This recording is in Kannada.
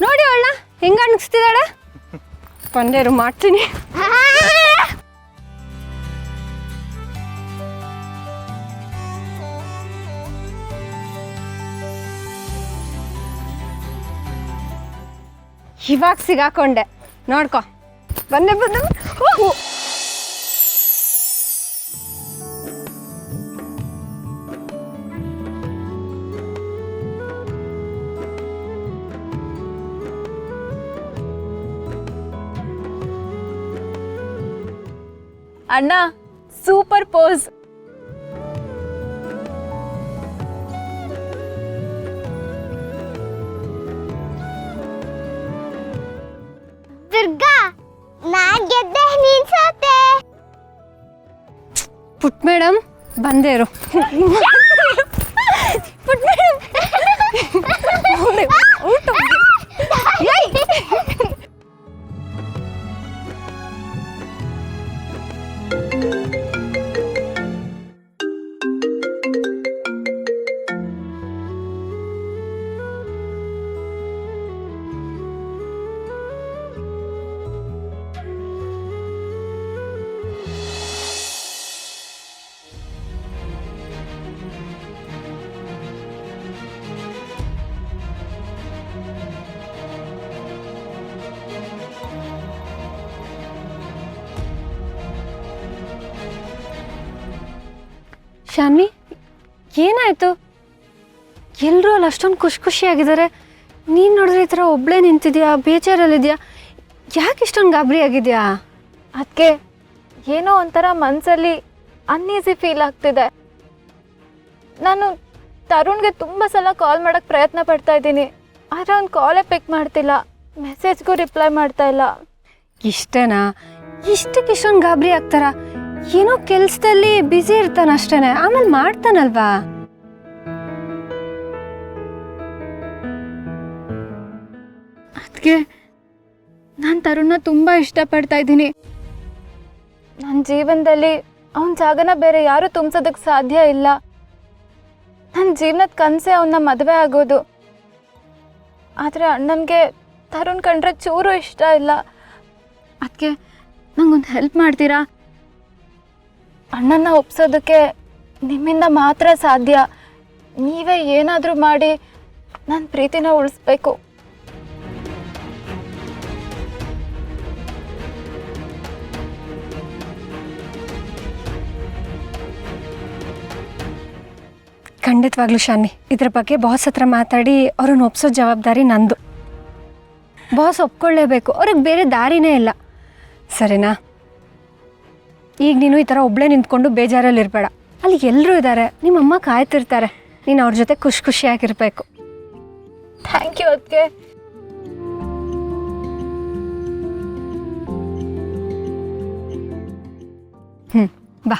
ನೋಡಿ ಅವಳನ್ನ ಹೆಂಗ ಅನಿಸ್ತಿದ್ದಾಳೆ. ಪಂದೇರು ಮಾಡ್ತೀನಿ. ಇವಾಗ ಸಿಗಾಕೊಂಡೆ ನೋಡ್ಕೊ. ಬಂದೆ ಬಂದೆ. ಅಣ್ಣ ಸೂಪರ್ ಪೋಸ್. ದುರ್ಗಾ ನಾನ್ ಗೆದ್ದೆ ನೀನ್ ಸೋತೆ. ಪುಟ್ ಮೇಡಮ್ ಬಂದೇರು. ಪುಟ್ ಮೇಡಮ್ ಊಟ. ಶಾನ್ವಿ ಏನಾಯ್ತು? ಎಲ್ಲರೂ ಅಲ್ಲಿ ಅಷ್ಟೊಂದು ಖುಷಿಯಾಗಿದ್ದಾರೆ. ನೀನು ನೋಡಿದ್ರೆ ಈ ಥರ ಒಬ್ಬಳೇ ನಿಂತಿದ್ಯಾ, ಬೇಜಾರಲ್ಲಿದ್ಯಾ. ಯಾಕೆ ಇಷ್ಟೊಂದು ಗಾಬರಿ ಆಗಿದೆಯಾ? ಅದಕ್ಕೆ ಏನೋ ಒಂಥರ ಮನಸ್ಸಲ್ಲಿ ಅನ್ಈಸಿ ಫೀಲ್ ಆಗ್ತಿದೆ. ನಾನು ತರುಣ್ಗೆ ತುಂಬ ಸಲ ಕಾಲ್ ಮಾಡೋಕ್ಕೆ ಪ್ರಯತ್ನ ಪಡ್ತಾ ಇದ್ದೀನಿ, ಆದರೆ ಅವ್ನು ಕಾಲೇ ಪಿಕ್ ಮಾಡ್ತಿಲ್ಲ, ಮೆಸೇಜ್ಗೂ ರಿಪ್ಲೈ ಮಾಡ್ತಾ ಇಲ್ಲ. ಇಷ್ಟೇನಾ? ಇಷ್ಟಕ್ಕೆ ಇಷ್ಟೊಂದು ಗಾಬರಿ ಆಗ್ತಾರ? ಏನೋ ಕೆಲಸದಲ್ಲಿ ಬ್ಯುಸಿ ಇರ್ತಾನ ಅಷ್ಟೇನೆ, ಆಮೇಲೆ ಮಾಡ್ತಾನಲ್ವಾ. ಅದಕ್ಕೆ ನಾನು ತರುಣ್ನ ತುಂಬ ಇಷ್ಟಪಡ್ತಾ ಇದ್ದೀನಿ. ನನ್ನ ಜೀವನದಲ್ಲಿ ಅವನ ಜಾಗನ ಬೇರೆ ಯಾರೂ ತುಂಬಿಸೋದಕ್ಕೆ ಸಾಧ್ಯ ಇಲ್ಲ. ನನ್ನ ಜೀವನದ ಕನಸೇ ಅವನ್ನ ಮದುವೆ ಆಗೋದು. ಆದರೆ ಅಣ್ಣನಿಗೆ ತರುಣ್ ಕಂಡ್ರೆ ಚೂರು ಇಷ್ಟ ಇಲ್ಲ. ಅದಕ್ಕೆ ನಂಗೊಂದು ಹೆಲ್ಪ್ ಮಾಡ್ತೀರಾ? ಅಣ್ಣನ ಒಪ್ಸೋದಕ್ಕೆ ನಿಮ್ಮಿಂದ ಮಾತ್ರ ಸಾಧ್ಯ. ನೀವೇ ಏನಾದರೂ ಮಾಡಿ ನನ್ನ ಪ್ರೀತಿನ ಉಳಿಸ್ಬೇಕು. ಖಂಡಿತವಾಗ್ಲೂ ಶಾನ್ವಿ, ಇದ್ರ ಬಗ್ಗೆ ಬಾಸ್ ಹತ್ರ ಮಾತಾಡಿ ಅವ್ರನ್ನ ಒಪ್ಸೋ ಜವಾಬ್ದಾರಿ ನಂದು. ಬಾಸ್ ಒಪ್ಕೊಳ್ಳೇಬೇಕು, ಅವ್ರಿಗೆ ಬೇರೆ ದಾರಿನೇ ಇಲ್ಲ. ಸರಿನಾ? ಈಗ ನೀನು ಈ ಥರ ಒಬ್ಬಳೇ ನಿಂತ್ಕೊಂಡು ಬೇಜಾರಲ್ಲಿರಬೇಡ. ಅಲ್ಲಿ ಎಲ್ಲರೂ ಇದ್ದಾರೆ, ನಿಮ್ಮಮ್ಮ ಕಾಯ್ತಿರ್ತಾರೆ. ನೀನು ಅವ್ರ ಜೊತೆ ಖುಷಿಯಾಗಿರ್ಬೇಕು. ಥ್ಯಾಂಕ್ ಯು ಅದಕ್ಕೆ. ಬಾ.